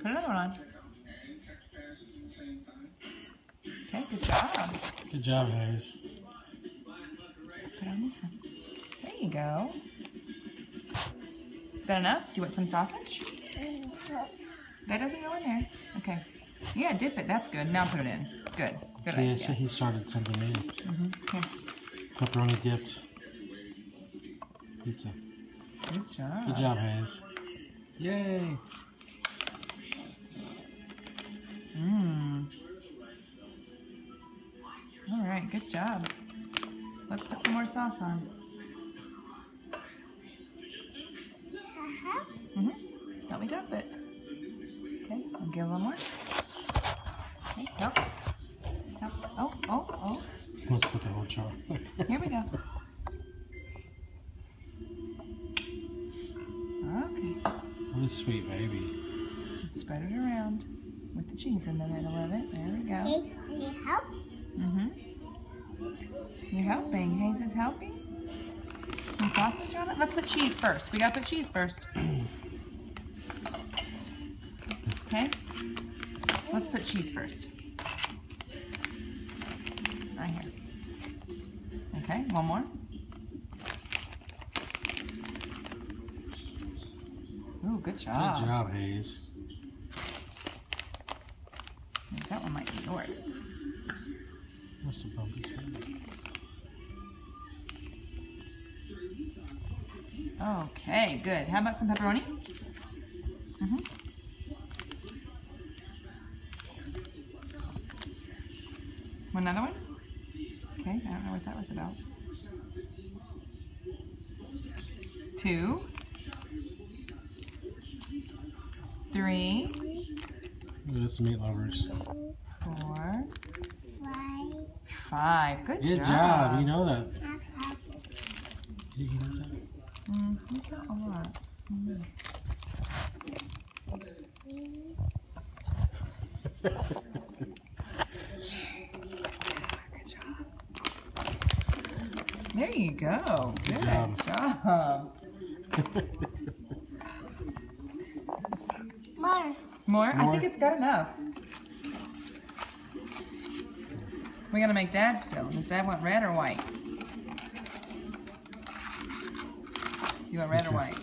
Put another one on. Okay, good job. Good job, Hayes. Put on this one. There you go. Is that enough? Do you want some sausage? That doesn't go in there. Okay. Yeah, dip it. That's good. Now put it in. Good. Good idea. So he started something new. Okay. Pepperoni dipped pizza. Good job. Good job, Hayes. Yay! All right, good job. Let's put some more sauce on. Help me dump it. Okay, I'll give a little more. Okay, help. Help. Oh. Let's put the whole jar. Here we go. Okay. What a sweet baby. Let's spread it around with the cheese in the middle of it. There we go. Hey, can you help? You're helping. Hayes is helping. Some sausage on it? Let's put cheese first. We gotta put cheese first. Okay? Let's put cheese first. Right here. Okay, one more. Ooh, good job. Good job, Hayes. That one might be yours. Must have bumped his head. Okay, good. How about some pepperoni? Another one? Okay, I don't know what that was about. 2, 3, That's meat lovers. 4, 5. Good Good job. job. You know that. He knows that. You got a lot. There you go. Good job. More? I think it's got enough. We gotta make Dad still. Does Dad want red or white? You want red or white?